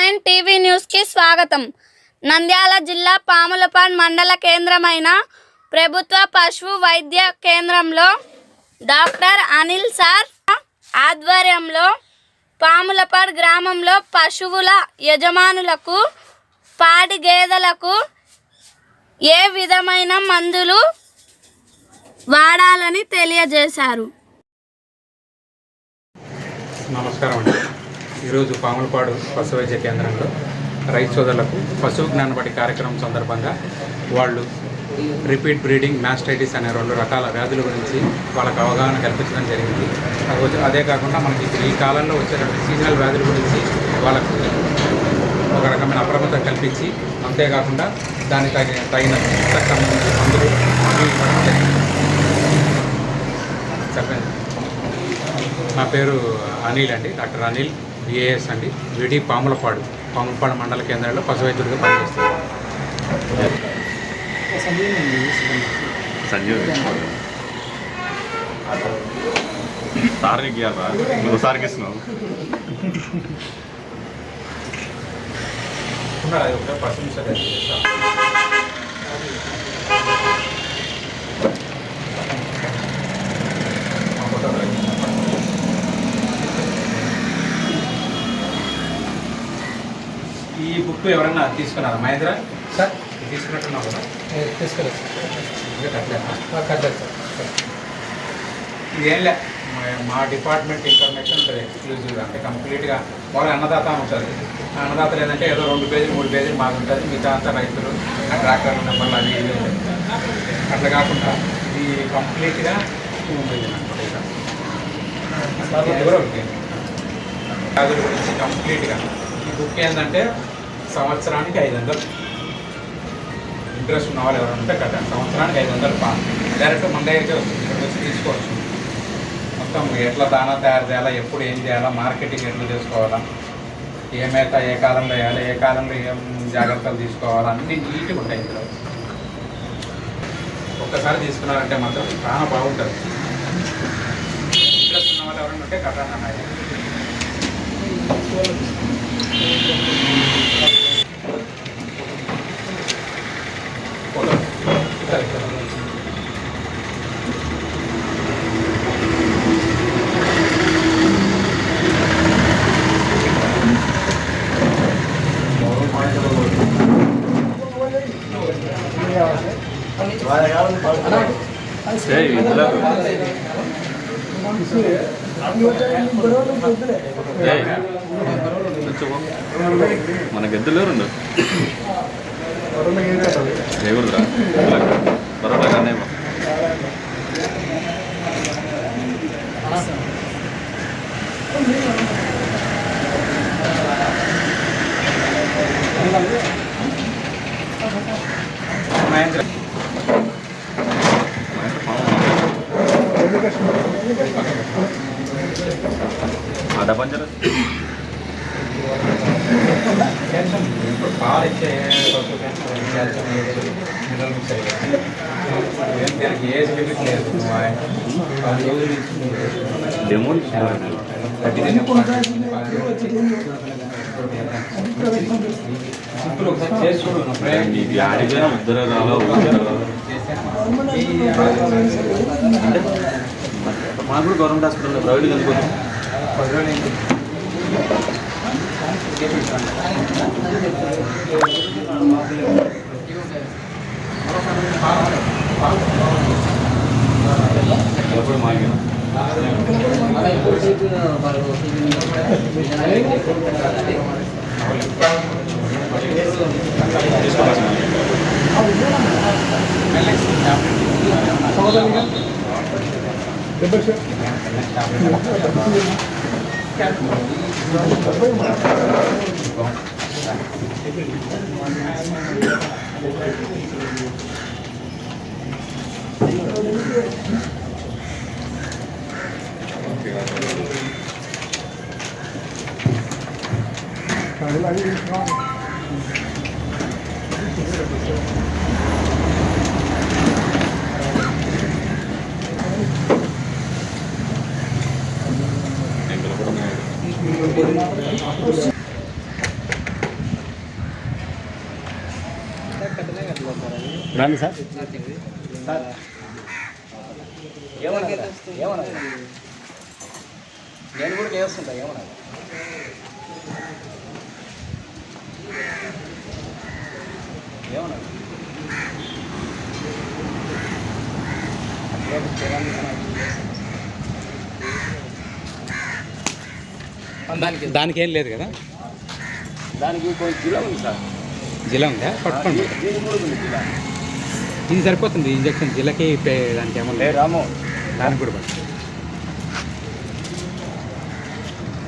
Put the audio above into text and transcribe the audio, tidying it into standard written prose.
News9 TV news కి స్వాగతం. నంద్యాల జిల్లా పాములపాడు మండల కేంద్రమైన ప్రభుత్వ పశు వైద్య కేంద్రంలో డాక్టర్ అనిల్ సార్ ఆధ్వర్యంలో పాములపాడు గ్రామంలో పశువుల యజమానులకు పాడి గేదెలకు ఏ విధమైన మందులు వాడాలని తెలియజేశారు. నమస్కారం అండి. ఈరోజు పాములపాడు పశు వైద్య కేంద్రంలో రైతు సోదరులకు పశువు జ్ఞానబడి కార్యక్రమం సందర్భంగా వాళ్ళు రిపీట్ బ్రీడింగ్, మాస్టైటిస్ అనే 2 రకాల వ్యాధుల గురించి వాళ్ళకు అవగాహన కల్పించడం జరిగింది. అదే కాకుండా మనకి ఈ కాలంలో వచ్చేటువంటి సీజనల్ వ్యాధుల గురించి వాళ్ళకు ఒక రకమైన అప్రమత్తం కల్పించి, అంతేకాకుండా దానికి తగిన చికిత్సకు సంబంధించిన మందులు చెప్పండి. నా పేరు అనిల్ అండి, డాక్టర్ అనిల్ బిఏఎస్ అండి. విడి పాములపాడు మండల కేంద్రంలో పశు వైద్యుడిగా పనిచేస్తున్నాను. ఈ బుక్ ఎవరైనా తీసుకున్నారా మహేంద్ర సార్? తీసుకున్నట్టున్నావు కదా? తీసుకోలేదు సార్. ఇదేంలే మా డిపార్ట్మెంట్ ఇన్ఫర్మేషన్ ఉంటుంది ఎక్స్క్లూజివ్గా, అంటే కంప్లీట్గా వాళ్ళ అన్నదాత ఉంటుంది. ఆ అన్నదాత లేదంటే ఏదో 2 పేజీలు 3 పేజీలు మాకు ఉంటుంది, మిగతా అంతా రైతులు ట్రాక్టర్ నెంబర్లు అవి ఇవి అట్లా కాకుండా ఇది కంప్లీట్గా ఉంటుంది అనమాట. ఎవరో వ్యాధుల గురించి కంప్లీట్గా ఈ బుక్ ఏంటంటే సంవత్సరానికి 500. ఇంట్రెస్ట్ ఉన్న వాళ్ళు ఎవరైనా ఉంటే కదా, సంవత్సరానికి 500 డైరెక్ట్ మన దగ్గరికి వస్తుంది, ఇక్కడ వచ్చి తీసుకోవచ్చు. మొత్తం ఎట్లా దానా తయారు చేయాలా, ఎప్పుడు ఏం చేయాలా, మార్కెటింగ్ ఎట్లా చేసుకోవాలా, ఏ మేత ఏ కాలంలో వేయాలి, ఏ కాలంలో ఏం జాగ్రత్తలు తీసుకోవాలా, అన్నీ నీట్గా ఉంటాయి ఇందులో. ఒక్కసారి తీసుకున్నారంటే మాత్రం చాలా బాగుంటుంది. ఇంట్రెస్ట్ ఉన్న వాళ్ళు ఎవరైనా ఉంటే కదా అన్నది. మన గద్దెలు రెండు లేవురా బరోడా కానీ మహేంద్ర అడపంజర పాలు ఇచ్చే దానికి ఏజ్ లిమిట్ లేదు. 10 రోజులు డెమో ఆడిపోయినా ఉద్దరాలో మాకు కూడా గవర్నమెంట్ హాస్పిటల్ ప్రైవేట్ చనిపోతుంది. 10 రోజులు ఎప్పుడు మాగిన రండి సార్. ఏమన్నా నేను కూడా చేస్తుంటా ఏమన్నా ఏమన్నా దానికి ఏం లేదు కదా, దానికి కొంచెం జిల్లా ఉంది సార్. జిలా ఉందా? పట్టుకోండి, దీనికి కూడా ఉంది జిల్లా. ఇది సరిపోతుంది ఇంజక్షన్ జిల్లకి దానికి ఏమో రాము దానికి కూడా పట్టు.